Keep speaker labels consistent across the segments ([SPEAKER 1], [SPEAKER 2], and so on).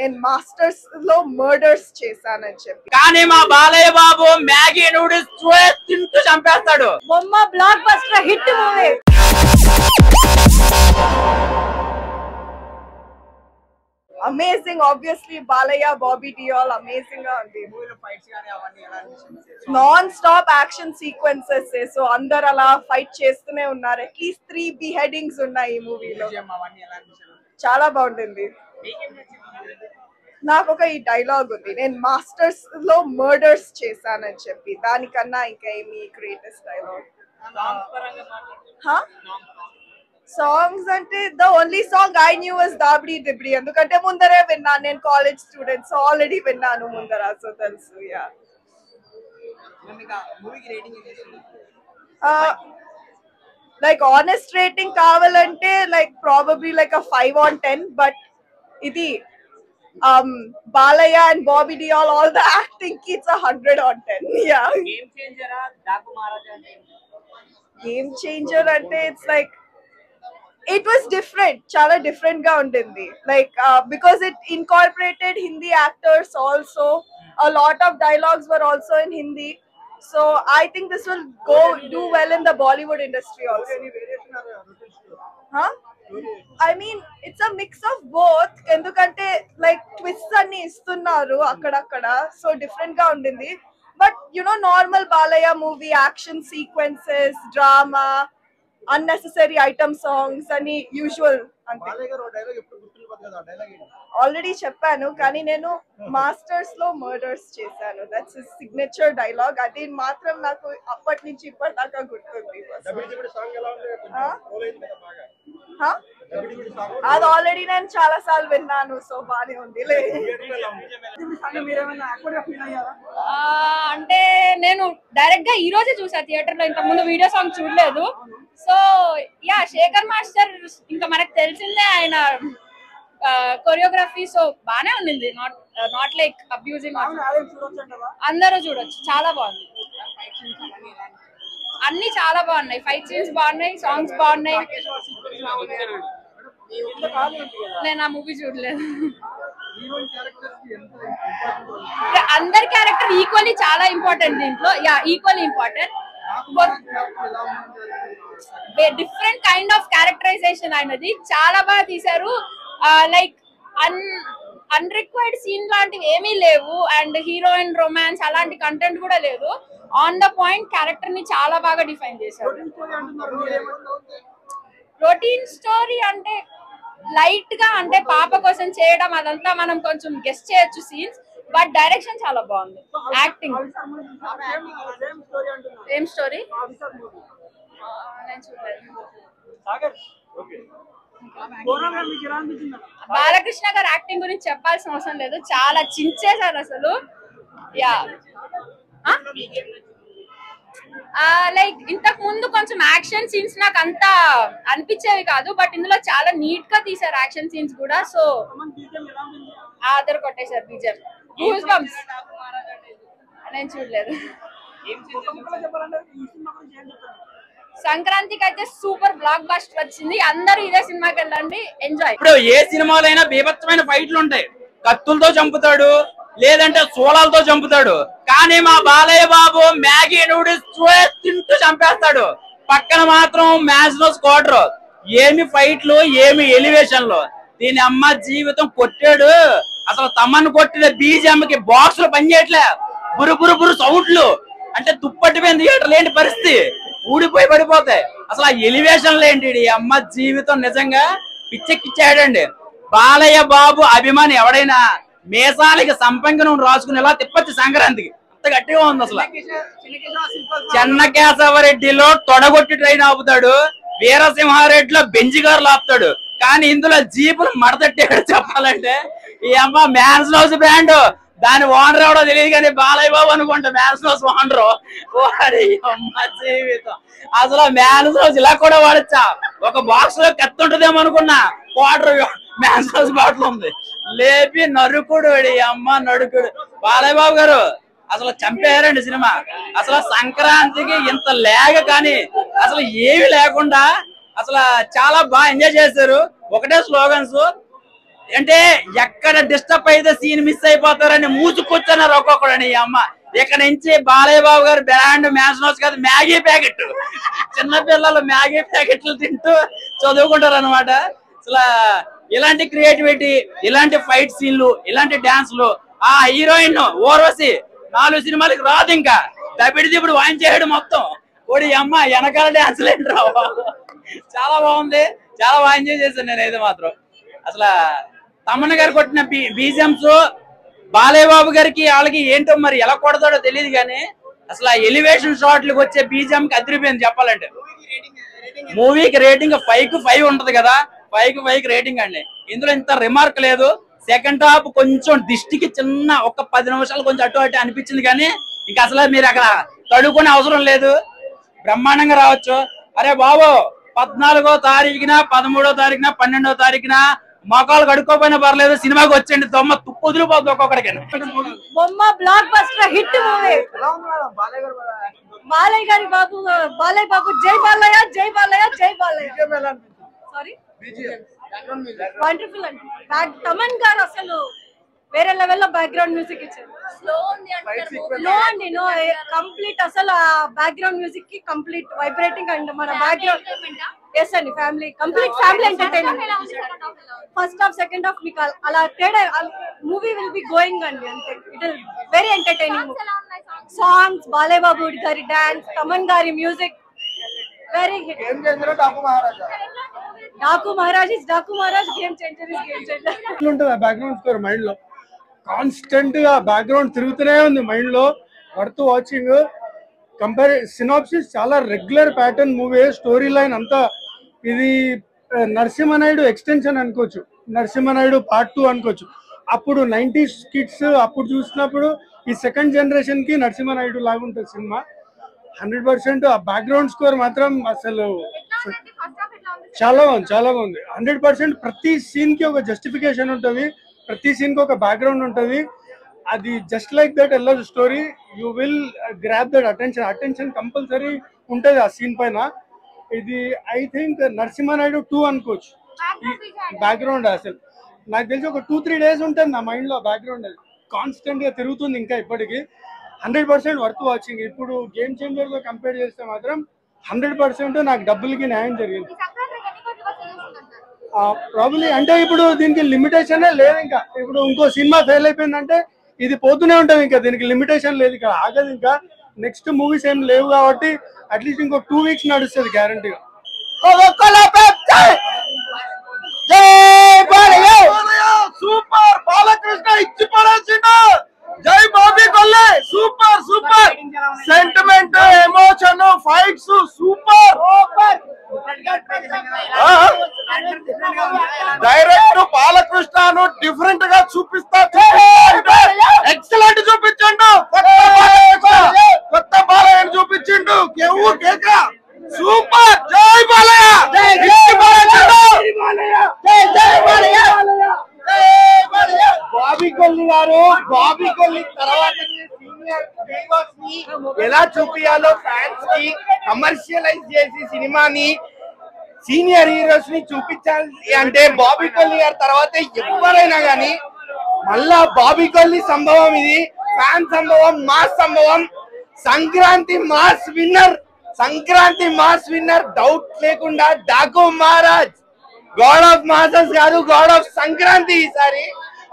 [SPEAKER 1] నేను మాస్టర్స్ లో మర్డర్స్ చేశానని చెప్పి.
[SPEAKER 2] కానీ మా బాలయ్య బాబు మ్యాగీ నూడిల్స్ తింటూ చంపేస్తాడు.
[SPEAKER 1] బొమ్మ block buster hit movie. Amazing. Obviously Balayya, Bobby Deol amazing గా ఉంది. Non stop action sequences. So అందరు అలా ఫైట్ చేస్తూనే ఉన్నారు. అట్లీస్ట్ 3 బిహెడింగ్స్ ఉన్నాయి ఈ మూవీలో. చాలా బాగుంటుంది. నాకు ఒక ఈ డైలాగ్ ఉంది, నేను మాస్టర్స్ లో మర్డర్స్ చేశానని చెప్పి. దానికన్నా ఇంకా ఏమి గ్రేటెస్ట్ డైలాగ్. సాంగ్స్ అంటే the only song I knew was Dabidi Dibidi. ఎందుకంటే ముందరే విన్నాను, నేను కాలేజ్ స్టూడెంట్స్ ఆల్రెడీ విన్నాను ముందర, సో తెలుసు. యా లైక్ ఆనెస్ట్ రేటింగ్ కావాలంటే like probably like a 5 on 10. But ఇది Balayya and Bobby Deol all the acting ki it's a 100 on 10. Yeah,
[SPEAKER 2] game changer Daaku Maharaaj అంటే
[SPEAKER 1] గేమ్ చేంజర్ అంటే it's like it was different, chala different ga undindi, like because it incorporated Hindi actors also. A lot of dialogues were also in Hindi, so I think this will do well in the Bollywood industry also. I mean it's a mix of both, endukante like twists anni istunnaru akkada, so different ga undindi. But you know, normal Balaya movie action sequences, drama, unnecessary item songs అని usual అంతే. Already చెప్పాను, కానీ నేను masters లో murders చేశాను. That's his signature dialogue. అది మాత్రం నాకు అప్పటి నుంచి ఇప్పటిదాకా గుర్తుంది. అది ఆల్రెడీ నేను చాలా సార్లు విన్నాను, సో బానే ఉంది.
[SPEAKER 3] అంటే నేను డైరెక్ట్ గా ఈ రోజే చూసా థియేటర్ లో, ఇంత ముందు వీడియో సాంగ్ చూడలేదు. సో యా, శేఖర్ మాస్టర్ ఇంకా మనకు తెలిసిందే ఆయన కొరియోగ్రఫీ, సో బానే ఉండింది. Not like abusing. అందరూ చూడొచ్చు, చాలా బాగుంది. అన్ని చాలా బాగున్నాయి. ఫైట్ సీన్స్ బాగున్నాయి, సాంగ్స్ బాగున్నాయి. నేను ఆ మూవీ చూడలేదు. అందరి క్యారెక్టర్ ఈక్వల్లీ చాలా ఇంపార్టెంట్ దీంట్లో. Yeah, equally important. Different kind of characterisation అయినది, చాలా బాగా తీశారు. లైక్ అన్రిక్వైర్డ్ సీన్ లాంటివి ఏమీ లేవు, అండ్ హీరోయిన్ రొమాన్స్ అలాంటి కంటెంట్ కూడా లేదు. ఆన్ ద పాయింట్ క్యారెక్టర్ ని చాలా బాగా డిఫైన్ చేశారు. రొటీన్ స్టోరీ అంటే లైట్ గా, అంటే పాప కోసం చేయడం అదంతా మనం కొంచెం గెస్ట్ చేయొచ్చు సీన్స్, బట్ డైరెక్షన్ చాలా బాగుంది. యాక్టింగ్ ఏం స్టోరీ నేను చూడలేదు. బాలకృష్ణ గారు యాక్టింగ్ గురించి చెప్పాల్సిన అవసరం లేదు, చాలా చించేశారు అసలు. యా, లైక్ ఇంతకు ముందు కొంచెం యాక్షన్ సీన్స్ నాకు అంతా అనిపించేవి కాదు, బట్ ఇందులో చాలా నీట్ గా తీసారు యాక్షన్ సీన్స్ కూడా. సో ఆదర్ కొట్టేశారు బీజం. గూస్ బంప్స్ నేను చూడలేదు. సంక్రాంతికి అయితే సూపర్ బ్లాక్ బస్టర్ వచ్చింది. అందరూ ఇదే సినిమాకి వెళ్ళండి, ఎంజాయ్.
[SPEAKER 2] ఇప్పుడు ఏ సినిమాలో అయినా బీభత్సమైన ఫైట్లు ఉంటాయి. కత్తులతో చంపుతాడు, లేదంటే సోలాలతో చంపుతాడు. కానీ మా బాలయ్య బాబు మ్యాగీ నూడిల్స్ తింటూ చంపేస్తాడు. పక్కన మాత్రం మ్యాచ్ లో స్క్వాడ్రో. ఏమి ఫైట్లు, ఏమి ఎలివేషన్లు. దీని అమ్మ జీవితం కొట్టాడు. అసలు తమ్మను కొట్టిన బీజేఎంకి బాక్సులు పనిచేయట్లే. బురు సౌండ్లు అంటే దుప్పటి థియేటర్ లేని పరిస్థితి, ఊడిపోయి పడిపోతాయి. అసలు ఆ ఎలివేషన్లు ఏంటి? అమ్మ జీవితం నిజంగా పిచ్చెక్కిచ్చాడండి. బాలయ్య బాబు అభిమాని ఎవడైనా మేసాలకి సంపంగనం రాసుకునేలా తిప్పచ్చి సంక్రాంతికి అంత గట్టిగా ఉంది. అసలు చెన్నకేశవరెడ్డిలో తొడగొట్టి ట్రైన్ ఆపుతాడు, వీరసింహారెడ్డిలో బెంజిగారులు ఆపుతాడు. కానీ ఇందులో జీపులు మడతట్టాడు. చెప్పాలంటే ఈ అమ్మ మ్యాన్స్ హౌస్ బ్రాండ్, దాని ఓనర్ ఎవడో తెలియదు కానీ బాలయ్య బాబు అనుకుంటా మ్యాన్స్ హౌస్ ఓనర్. వాడి అమ్మ జీవితం అసలు మ్యాన్స్ హౌస్ ఇలా కూడా వాడచ్చా? ఒక బాక్స్ లో కత్తి ఉంటుందేమో అనుకున్నా, క్వార్టర్ మ్యాన్స్ హౌస్ బాటిల్ ఉంది. లేపి నరుకుడు, అమ్మ నడుకుడు. బాలయ్య బాబు గారు అసలు చంపేయారండి సినిమా. అసలు సంక్రాంతికి ఇంత లేక కానీ అసలు ఏమి లేకుండా అసలు చాలా బాగా ఎంజాయ్ చేశారు. ఒకటే స్లోగన్స్, అంటే ఎక్కడ డిస్టర్బ్ అయితే సీన్ మిస్ అయిపోతారని మూసుకొచ్చున్నారు ఒక్కొక్కడని. అమ్మ ఇక్కడ నుంచి బాలయ్య బాబు గారు బ్రాండ్ మ్యాన్షన్ కాదు, మ్యాగీ ప్యాకెట్. చిన్నపిల్లలు మ్యాగీ ప్యాకెట్లు తింటూ చదువుకుంటారు అనమాట. అసలు ఇలాంటి క్రియేటివిటీ, ఇలాంటి ఫైట్ సీన్లు, ఇలాంటి డాన్స్లు, ఆ హీరోయిన్ ఓర్వశి 4 సినిమాలకి రాదు. ఇంకా దబిడి దిప్పుడు వాయించేయడు మొత్తం. ఓడి అమ్మ వెనకాల డాన్స్లు ఏంటి రావు. చాలా బాగుంది, చాలా బాగా ఎంజాయ్ చేశాను నేనైతే మాత్రం. అసలు తమన్ గారు కొట్టిన బీజిఎమ్స్, బాలయ్య బాబు గారికి వాళ్ళకి ఏంటో మరి ఎలా కొడతాడో తెలియదు కానీ అసలు ఆ ఎలివేషన్ షాట్లకు వచ్చే బీజిఎం కి అదిరిపోయింది చెప్పాలంటే. మూవీకి రేటింగ్ 5కి 5 ఉంటది కదా, 5కి 5 రేటింగ్ అండి. ఇందులో ఇంత రిమార్క్ లేదు. సెకండ్ హాఫ్ కొంచెం దిష్టికి చిన్న ఒక 10 నిమిషాలు కొంచెం అటు అటు అనిపించింది కానీ ఇంకా అసలు మీరు అక్కడ తడుకునే అవసరం లేదు, బ్రహ్మాండంగా రావచ్చు. అరే బాబు 14వ తారీఖున, 13వ తారీఖున, 12వ తారీఖున మొక్కలు కడుక్కోపోయినా పర్లేదు, సినిమాకి వచ్చండి. దొమ్మ తుప్పు వదిలిపోతుంది ఒక్కొక్కడికి.
[SPEAKER 1] బొమ్మ block buster hit movie. Balayya గారి బాబు, బాలయ్య బాబు, జై బాలయ్య, జై బాలయ్య, జై బాలయ్య. సారీ వండర్ఫుల్ అండి. తమన్ గారు అసలు వేరే లెవెల్ లో బ్యాక్గ్రౌండ్ మ్యూజిక్ ఇచ్చారు. నో అండి, నో కంప్లీట్ అసలు ఆ బ్యాక్గ్రౌండ్ మ్యూజిక్ కి కంప్లీట్ వైబ్రేటింగ్ అండ్ మన బ్యాక్గ్రౌండ్. ఎస్ అండి, family complete family entertainment. First half second half మీకు అలా తేడా, మూవీ విల్ బి గోయింగ్ అండి అంతే. It is very entertaining. Songs, Balayya Babu గారి డాన్స్, తమన్ గారి music very hit. Daaku Maharaaj is Daaku Maharaaj, game changer is game changer.
[SPEAKER 4] ఉంటుంది ఆ బ్యాక్గ్రౌండ్ స్కోర్ మైండ్ లో కాన్స్టెంట్ గా బ్యాక్గ్రౌండ్ తిరుగుతూనే ఉంది మైండ్ లో. Worth watching. సినాప్సిస్ చాలా regular pattern movie. Story line అంతా ఇది నరసింహనాయుడు ఎక్స్టెన్షన్ అనుకోవచ్చు, నరసింహనాయుడు పార్ట్ 2 అనుకోవచ్చు. అప్పుడు 90s కిడ్స్ అప్పుడు చూసినప్పుడు ఈ సెకండ్ జనరేషన్ కి నరసింహనాయుడు లాగా ఉంటుంది సినిమా. 100%. ఆ బ్యాక్గ్రౌండ్ స్కోర్ మాత్రం అసలు చాలా బాగుంది, చాలా బాగుంది. 100%. ప్రతి సీన్ కి ఒక జస్టిఫికేషన్ ఉంటుంది, ప్రతి సీన్ కి ఒక బ్యాక్గ్రౌండ్ ఉంటుంది. అది జస్ట్ లైక్ దట్ ఎల్లోజ్ story. You will grab that attention compulsory ఉంటుంది ఆ సీన్ పైన. ఇది ఐ థింక్ నరసింహనాయుడు 2 అనుకోవచ్చు. బ్యాక్గ్రౌండ్ అసలు నాకు తెలిసి ఒక 2-3 డేస్ ఉంటుంది నా మైండ్ లో. బ్యాక్గ్రౌండ్ అది కాన్స్టెంట్ గా తిరుగుతుంది ఇంకా ఇప్పటికి. 100% వర్త్ వాచింగ్. ఇప్పుడు గేమ్ చేంజర్ తో కంపేర్ చేస్తే మాత్రం 100% నాకు డబ్బులకి న్యాయం జరిగింది. ప్రాబ్లీ అంటే ఇప్పుడు దీనికి లిమిటేషన్ లేదు. ఇంకా ఇప్పుడు ఇంకో సినిమా ఫెయిల్ అయిపోయిందంటే ఇది పోతూనే ఉంటుంది. ఇంకా దీనికి లిమిటేషన్ లేదు, ఇక్కడ ఆగదు. ఇంకా నెక్స్ట్ మూవీస్ ఏం లేవు కాబట్టి అట్లీస్ట్ ఇంకో 2 వీక్స్ నడుస్తుంది గ్యారంటీగా. సూపర్ బాలకృష్ణ ఇచ్చి పడాల్సిండు. Jai Bobby Kolli. Super super sentiment, emotion, fights super. Direct బాలకృష్ణను డిఫరెంట్ గా చూపిస్తా. ఎక్సలెంట్ చూపించండు. కొత్త బాలయ్యను చూపించిండు. సూపర్. జై బాలయ్య. బాబీ కొల్లి గారు, బాబీ కొల్లి తర్వాత ఎలా చూపియాలో ఫ్యాన్స్ కి కమర్షియలైజ్ చేసి సినిమాని సీనియర్ హీరోస్ ని చూపించాలి అంటే బాబీ కొల్లి గారి తర్వాత ఎవరైనా గానీ మళ్ళా బాబీ కొల్లి సంభవం. ఇది ఫ్యాన్ సంభవం, మాస్ సంభవం. Sankranti mass winner, Sankranti mass winner doubt లేకుండా. Daaku Maharaaj god of masses కాదు, గాడ్ ఆఫ్ సంక్రాంతి. ఈసారి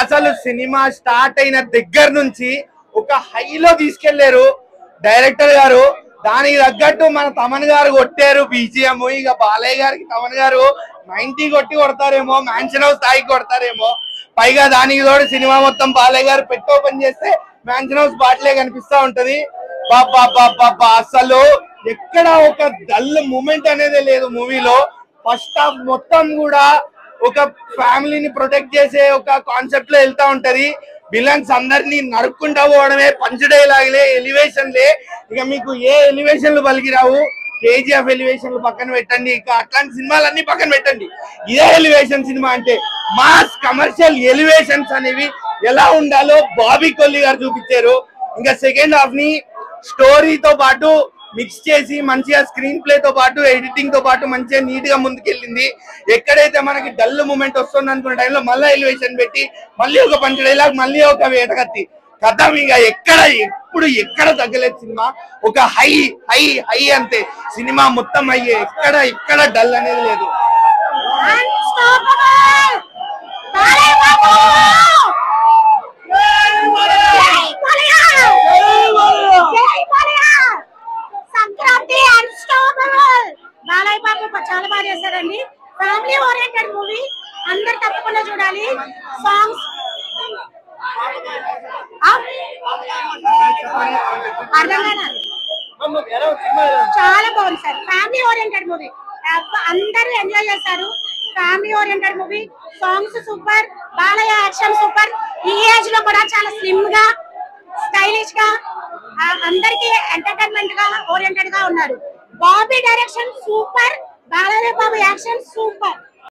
[SPEAKER 4] అసలు సినిమా స్టార్ట్ అయిన దగ్గర నుంచి ఒక హైలో తీసుకెళ్లారు డైరెక్టర్ గారు. దానికి తగ్గట్టు మన తమన్ గారు కొట్టారు బీజిఎం. ఇక బాలయ్య గారికి తమన్ గారు 90 కొడతారేమో, మ్యాన్షన్ హౌస్ స్థాయికి కొడతారేమో. పైగా దానికి తోడు సినిమా మొత్తం బాలయ్య గారు పెట్టి ఓపెన్ చేస్తే మ్యాన్షన్ హౌస్ బాటిలే కనిపిస్తా ఉంటది. బాబా అసలు ఎక్కడ ఒక డల్ మూమెంట్ అనేది లేదు మూవీలో. ఫస్ట్ హాఫ్ మొత్తం కూడా ఒక ఫ్యామిలీని ప్రొటెక్ట్ చేసే ఒక కాన్సెప్ట్ లో వెళ్తా ఉంటది. విలన్స్ అందరినీ నరుక్కుంటా పోవడమే, పంచడేలాగలే, ఎలివేషన్లే. ఇక మీకు ఏ ఎలివేషన్లు పలికిరావు. కేజీఎఫ్ ఎలివేషన్లు పక్కన పెట్టండి, ఇక అట్లాంటి సినిమాలన్నీ పక్కన పెట్టండి. ఇదే ఎలివేషన్ సినిమా అంటే మాస్ కమర్షియల్ ఎలివేషన్స్ అనేవి ఎలా ఉండాలో బాబీ కొల్లి గారు చూపించారు. ఇంకా సెకండ్ హాఫ్ ని స్టోరీతో పాటు మిక్స్ చేసి మంచిగా స్క్రీన్ ప్లే తో పాటు ఎడిటింగ్ తో పాటు మంచిగా నీట్ గా ముందుకెళ్ళింది. ఎక్కడైతే మనకి డల్ మూమెంట్ వస్తుంది అనుకున్న టైంలో మళ్ళీ ఎలివేషన్ పెట్టి మళ్ళీ ఒక పంచ్ డైలాగ్, మళ్ళీ ఒక వేటకత్తి కథ. ఇక ఎక్కడ తగ్గలేదు సినిమా. ఒక హై హై హై అంతే సినిమా మొత్తం అయ్యే, ఎక్కడ డల్ అనేది లేదు.
[SPEAKER 5] సంక్రాంతి అన్స్టాపబుల్. బాలయ్య బాబు చాలా బాగా చేశారండి. ఫ్యామిలీ ఓరియంటెడ్ మూవీ, అందరు తప్పకుండా చూడాలి. సాంగ్స్ చాలా బాగుంది సార్. ఫ్యామిలీ ఓరియంటెడ్ మూవీ, అందరూ ఎంజాయ్ చేస్తారు. Family oriented movie, songs super, Balayya action super. ఈ ఏజ్ లో కూడా చాలా స్లిమ్ గా, స్టైలిష్ గా, అందరికి ఎంటర్టైన్మెంట్ గా ఓరియంటెడ్ గా ఉన్నారు. Bobby direction super, Balayya Babu action super.